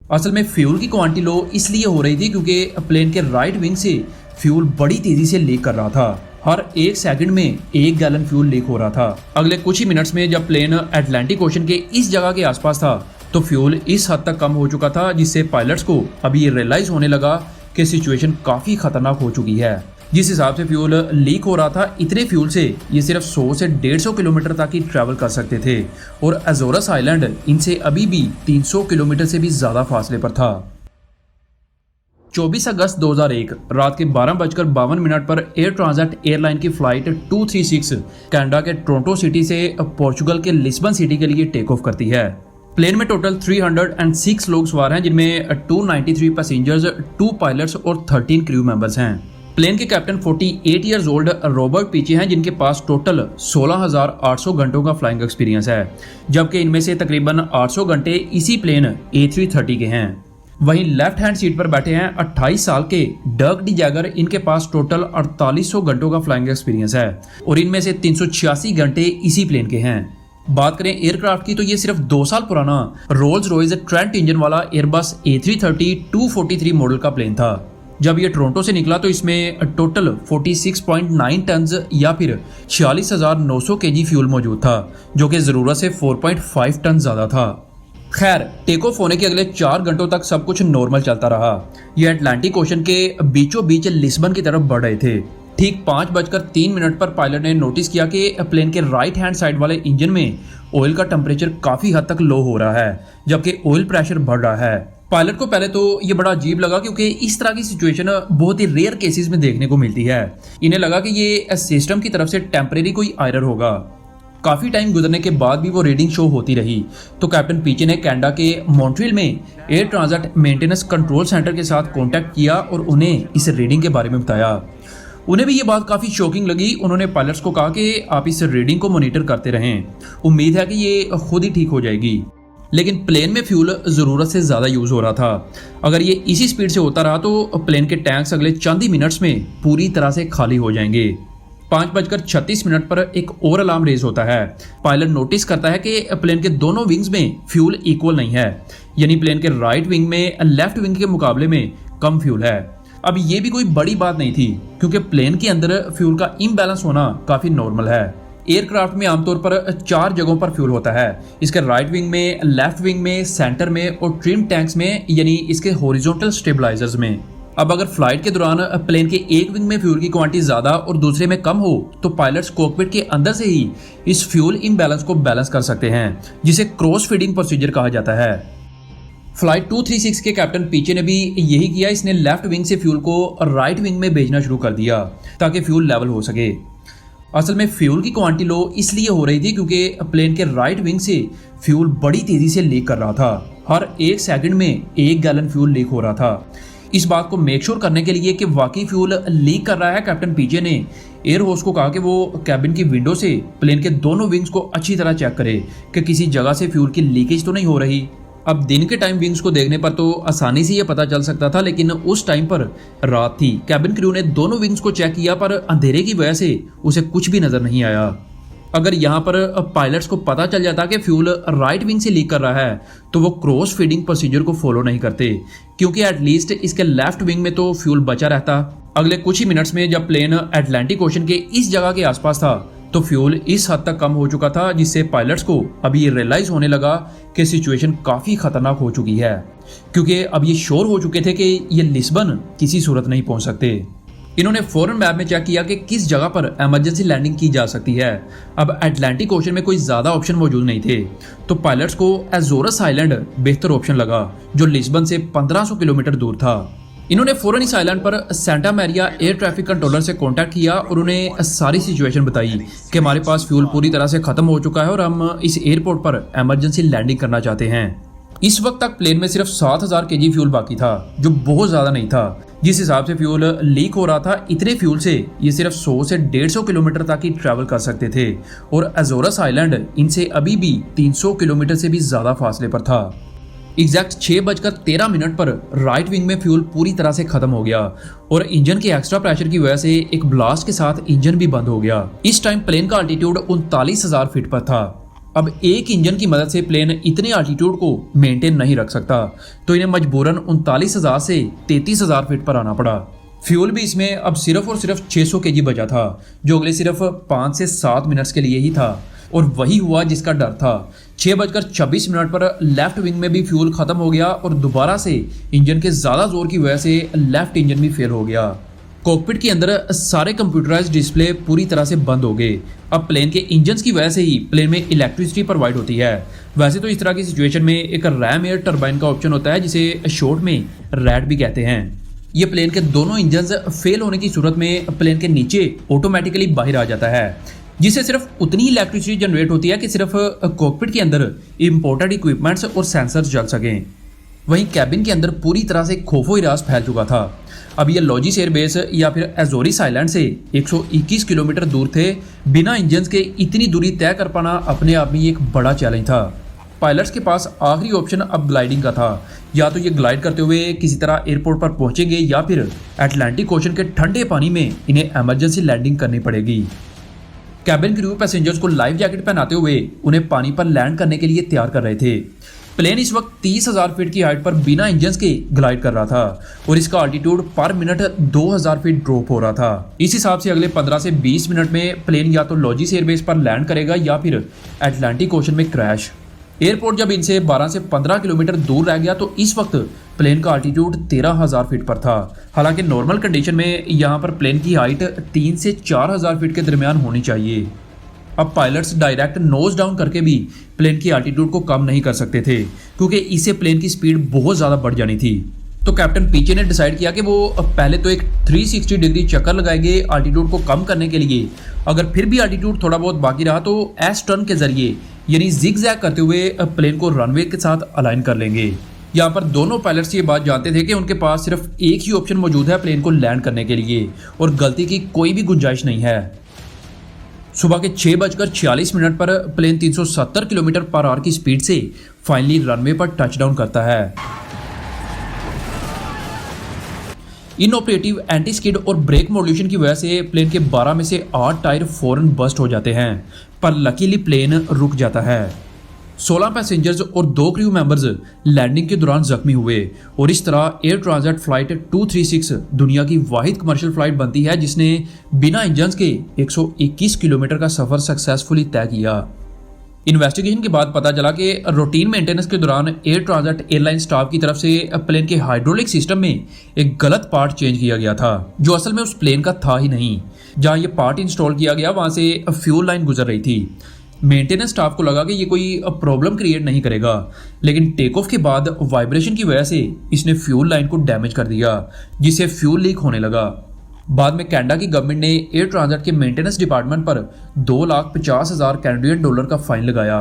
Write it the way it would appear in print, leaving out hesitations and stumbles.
असल में फ्यूल की क्वांटिटी लो इसलिए हो रही थी क्योंकि प्लेन के राइट विंग से फ्यूल बड़ी तेजी से लीक कर रहा था। हर 1 सेकंड में 1 गैलन फ्यूल लीक हो रहा था। अगले कुछ ही मिनट्स में जब प्लेन अटलांटिक ओशन के इस जगह के आसपास था तो फ्यूल इस हद तक कम हो चुका था जिससे पायलट्स को अभी ये रियलाइज होने लगा कि सिचुएशन काफ़ी खतरनाक हो चुकी है। जिस हिसाब से फ्यूल लीक हो रहा था, इतने फ्यूल से ये सिर्फ 100 से 150 किलोमीटर तक ही ट्रैवल कर सकते थे और अजोरस आइलैंड इनसे अभी भी 300 किलोमीटर से भी ज़्यादा फासले पर था। 24 अगस्त 2001 रात के 12:52 पर एयर ट्रांजिट एयरलाइन की फ्लाइट 236 कनाडा के टोरंटो सिटी से पोर्चुगल के लिस्बन सिटी के लिए टेक ऑफ करती है। प्लेन में टोटल 306 लोग सवार हैं, जिनमें 293 पैसेंजर्स, 2 पायलट्स और 13 क्रू मेंबर्स हैं। प्लेन के कैप्टन 48 ईयर्स ओल्ड रॉबर्ट पीचे हैं, जिनके पास टोटल 16,800 घंटों का फ्लाइंग एक्सपीरियंस है, जबकि इनमें से तकरीबन 800 घंटे इसी प्लेन A330 के हैं। वहीं लेफ्ट हैंड सीट पर बैठे हैं 28 साल के डर्क डी जैगर। इनके पास टोटल 4800 घंटों का फ्लाइंग एक्सपीरियंस है और इनमें से 386 घंटे इसी प्लेन के हैं। बात करें एयरक्राफ्ट की तो ये सिर्फ 2 साल पुराना रोल्स रॉयस ट्रेंट इंजन वाला एयरबस A330-243 मॉडल का प्लेन था। जब ये टोरंटो से निकला तो इसमें टोटल 46.9 टन या फिर 46,900 kg फ्यूल मौजूद था, जो कि ज़रूरत से 4.5 टन ज़्यादा था। खैर, टेक ऑफ होने के अगले 4 घंटों तक सब कुछ नॉर्मल चलता रहा। ये अटलांटिक ओशन के बीचों बीच लिस्बन की तरफ बढ़ रहे थे। ठीक 5:03 पर पायलट ने नोटिस किया कि प्लेन के राइट हैंड साइड वाले इंजन में ऑयल का टेम्परेचर काफ़ी हद तक लो हो रहा है, जबकि ऑयल प्रेशर बढ़ रहा है। पायलट को पहले तो ये बड़ा अजीब लगा क्योंकि इस तरह की सिचुएशन बहुत ही रेयर केसेस में देखने को मिलती है। इन्हें लगा कि ये सिस्टम की तरफ से टेम्परेरी कोई एरर होगा। काफ़ी टाइम गुजरने के बाद भी वो रीडिंग शो होती रही तो कैप्टन पीचे ने कनाडा के मॉन्ट्रियल में air transit maintenance control centre के साथ कांटेक्ट किया और उन्हें इस रीडिंग के बारे में बताया। उन्हें भी ये बात काफ़ी शॉकिंग लगी। उन्होंने पायलट्स को कहा कि आप इस रीडिंग को मॉनिटर करते रहें, उम्मीद है कि ये खुद ही ठीक हो जाएगी। लेकिन प्लेन में फ्यूल ज़रूरत से ज़्यादा यूज़ हो रहा था। अगर ये इसी स्पीड से होता रहा तो प्लेन के टैंक्स अगले चंद ही मिनट्स में पूरी तरह से खाली हो जाएंगे। 5:36 पर एक और अलार्म रेज होता है। पायलट नोटिस करता है कि प्लेन के दोनों विंग्स में फ्यूल इक्वल नहीं है, यानी प्लेन के राइट विंग में लेफ्ट विंग के मुकाबले में कम फ्यूल है। अब ये भी कोई बड़ी बात नहीं थी क्योंकि प्लेन के अंदर फ्यूल का इम्बैलेंस होना काफ़ी नॉर्मल है। एयरक्राफ्ट में आमतौर पर 4 जगहों पर फ्यूल होता है, इसके राइट विंग में, लेफ्ट विंग में, सेंटर में और ट्रिम टैंक्स में, यानी इसके हॉरिजॉन्टल स्टेबलाइजर्स में। अब अगर फ्लाइट के दौरान प्लेन के एक विंग में फ्यूल की क्वांटिटी ज़्यादा और दूसरे में कम हो तो पायलट्स कॉकपिट के अंदर से ही इस फ्यूल इम्बैलेंस को बैलेंस कर सकते हैं, जिसे क्रॉस फीडिंग प्रोसीजर कहा जाता है। फ्लाइट 236 के कैप्टन पीचे ने भी यही किया। इसने लेफ्ट विंग से फ्यूल को राइट विंग में भेजना शुरू कर दिया ताकि फ्यूल लेवल हो सके। असल में फ्यूल की क्वांटिटी लो इसलिए हो रही थी क्योंकि प्लेन के राइट विंग से फ्यूल बड़ी तेजी से लीक कर रहा था। हर 1 सेकंड में 1 गैलन फ्यूल लीक हो रहा था। इस बात को मेक श्योर करने के लिए कि वाकई फ्यूल लीक कर रहा है, कैप्टन पीजे ने एयर होस्ट को कहा कि वो कैबिन की विंडो से प्लेन के दोनों विंग्स को अच्छी तरह चेक करे कि किसी जगह से फ्यूल की लीकेज तो नहीं हो रही। अब दिन के टाइम विंग्स को देखने पर तो आसानी से ये पता चल सकता था, लेकिन उस टाइम पर रात थी। कैबिन क्रू ने दोनों विंग्स को चेक किया पर अंधेरे की वजह से उसे कुछ भी नजर नहीं आया। अगर यहाँ पर पायलट्स को पता चल जाता कि फ्यूल राइट विंग से लीक कर रहा है तो वो क्रॉस फीडिंग प्रोसीजर को फॉलो नहीं करते, क्योंकि एटलीस्ट इसके लेफ्ट विंग में तो फ्यूल बचा रहता। अगले कुछ ही मिनट्स में जब प्लेन अटलांटिक ओशन के इस जगह के आसपास था तो फ्यूल इस हद तक कम हो चुका था जिससे पायलट्स को अभी ये रियलाइज होने लगा कि सिचुएशन काफ़ी खतरनाक हो चुकी है, क्योंकि अब ये श्योर हो चुके थे कि ये लिस्बन किसी सूरत नहीं पहुंच सकते। इन्होंने फौरन मैप में चेक किया कि किस जगह पर इमरजेंसी लैंडिंग की जा सकती है। अब अटलांटिक ओशन में कोई ज़्यादा ऑप्शन मौजूद नहीं थे तो पायलट्स को अजोरस आइलैंड बेहतर ऑप्शन लगा, जो लिस्बन से 1500 किलोमीटर दूर था। इन्होंने फौरन इस आइलैंड पर सेंटा मैरिया एयर ट्रैफिक कंट्रोलर से कांटेक्ट किया और उन्हें सारी सिचुएशन बताई कि हमारे पास फ्यूल पूरी तरह से खत्म हो चुका है और हम इस एयरपोर्ट पर इमरजेंसी लैंडिंग करना चाहते हैं। इस वक्त तक प्लेन में सिर्फ 7000 kg फ्यूल बाकी था, जो बहुत ज़्यादा नहीं था। जिस हिसाब से फ्यूल लीक हो रहा था, इतने फ्यूल से ये सिर्फ 100 से 150 किलोमीटर तक ही ट्रैवल कर सकते थे और अजोरस आइलैंड इनसे अभी भी 300 किलोमीटर से भी ज़्यादा फासले पर था। एग्जैक्ट 6:13 पर राइट विंग में फ्यूल पूरी तरह से खत्म हो गया और इंजन के एक्स्ट्रा प्रेशर की वजह से एक ब्लास्ट के साथ इंजन भी बंद हो गया। इस टाइम प्लेन का अल्टीट्यूड 39,000 फीट पर था। अब एक इंजन की मदद से प्लेन इतने आल्टीट्यूड को मेंटेन नहीं रख सकता, तो इन्हें मजबूरन 39,000 से 33,000 फीट पर आना पड़ा। फ्यूल भी इसमें अब सिर्फ और सिर्फ 600 केजी बचा था, जो अगले सिर्फ 5 से 7 मिनट्स के लिए ही था। और वही हुआ जिसका डर था। 6:26 पर लेफ्ट विंग में भी फ्यूल खत्म हो गया और दोबारा से इंजन के ज़्यादा जोर की वजह से लेफ्ट इंजन भी फेल हो गया। कॉकपिट के अंदर सारे कंप्यूटराइज्ड डिस्प्ले पूरी तरह से बंद हो गए। अब प्लेन के इंजन्स की वजह से ही प्लेन में इलेक्ट्रिसिटी प्रोवाइड होती है। वैसे तो इस तरह की सिचुएशन में एक रैम एयर टरबाइन का ऑप्शन होता है, जिसे शॉर्ट में रैड भी कहते हैं। ये प्लेन के दोनों इंजन्स फेल होने की सूरत में प्लेन के नीचे ऑटोमेटिकली बाहर आ जाता है, जिससे सिर्फ उतनी ही इलेक्ट्रिसिटी जनरेट होती है कि सिर्फ कॉकपिट के अंदर इंपोर्टेड इक्विपमेंट्स और सेंसर्स जल सकें। वहीं कैबिन के अंदर पूरी तरह से खौफो हिरास फैल चुका था। अब ये लॉजिस एयरबेस या फिर एजोरिस आइलैंड से 121 किलोमीटर दूर थे। बिना इंजन्स के इतनी दूरी तय कर पाना अपने आप में एक बड़ा चैलेंज था। पायलट्स के पास आखिरी ऑप्शन अब ग्लाइडिंग का था। या तो ये ग्लाइड करते हुए किसी तरह एयरपोर्ट पर पहुंचेंगे या फिर अटलांटिक ओशन के ठंडे पानी में इन्हें इमरजेंसी लैंडिंग करनी पड़ेगी। कैबिन क्रू पैसेंजर्स को लाइफ जैकेट पहनाते हुए उन्हें पानी पर लैंड करने के लिए तैयार कर रहे थे। प्लेन इस वक्त 30,000 फीट की हाइट पर बिना इंजन्स के ग्लाइड कर रहा था और इसका अल्टीट्यूड पर मिनट 2,000 फीट ड्रॉप हो रहा था। इस हिसाब से अगले 15 से 20 मिनट में प्लेन या तो लॉजिस एयरबेस पर लैंड करेगा या फिर अटलांटिक ओशन में क्रैश। एयरपोर्ट जब इनसे 12 से 15 किलोमीटर दूर रह गया तो इस वक्त प्लेन का अल्टीट्यूड 13,000 फीट पर था। हालांकि नॉर्मल कंडीशन में यहाँ पर प्लेन की हाइट 3 से 4,000 फीट के दरमियान होनी चाहिए। अब पायलट्स डायरेक्ट नोज डाउन करके भी प्लेन की अल्टीट्यूड को कम नहीं कर सकते थे, क्योंकि इससे प्लेन की स्पीड बहुत ज़्यादा बढ़ जानी थी। तो कैप्टन पीछे ने डिसाइड किया कि वो पहले तो एक 360 डिग्री चक्कर लगाएंगे अल्टीट्यूड को कम करने के लिए। अगर फिर भी अल्टीट्यूड थोड़ा बहुत बाकी रहा तो एस टर्न के जरिए यानी जिग जैग करते हुए प्लेन को रनवे के साथ अलाइन कर लेंगे। यहाँ पर दोनों पायलट्स ये बात जानते थे कि उनके पास सिर्फ एक ही ऑप्शन मौजूद है प्लेन को लैंड करने के लिए और गलती की कोई भी गुंजाइश नहीं है। सुबह के 6:46 पर प्लेन 370 किलोमीटर पर आवर की स्पीड से फाइनली रनवे पर टचडाउन करता है। इनऑपरेटिव एंटी स्किड और ब्रेक मॉड्यूलेशन की वजह से प्लेन के 12 में से 8 टायर फौरन बस्ट हो जाते हैं, पर लकीली प्लेन रुक जाता है। 16 पैसेंजर्स और 2 क्रू मेंबर्स लैंडिंग के दौरान जख्मी हुए और इस तरह एयर ट्रांजिट फ्लाइट 236 दुनिया की वाहिद कमर्शियल फ्लाइट बनती है जिसने बिना इंजन्स के 121 किलोमीटर का सफर सक्सेसफुली तय किया। इन्वेस्टिगेशन के बाद पता चला कि रूटीन मेंटेनेंस के दौरान एयर ट्रांजिट एयरलाइन स्टाफ की तरफ से प्लेन के हाइड्रोलिक सिस्टम में एक गलत पार्ट चेंज किया गया था, जो असल में उस प्लेन का था ही नहीं। जहां ये पार्ट इंस्टॉल किया गया वहां से फ्यूल लाइन गुजर रही थी। मेंटेनेंस स्टाफ को लगा कि ये कोई प्रॉब्लम क्रिएट नहीं करेगा, लेकिन टेक ऑफ के बाद वाइब्रेशन की वजह से इसने फ्यूल लाइन को डैमेज कर दिया, जिससे फ्यूल लीक होने लगा। बाद में कनाडा की गवर्नमेंट ने एयर ट्रांजिट के मेंटेनेंस डिपार्टमेंट पर $2,50,000 कैनेडियन का फाइन लगाया।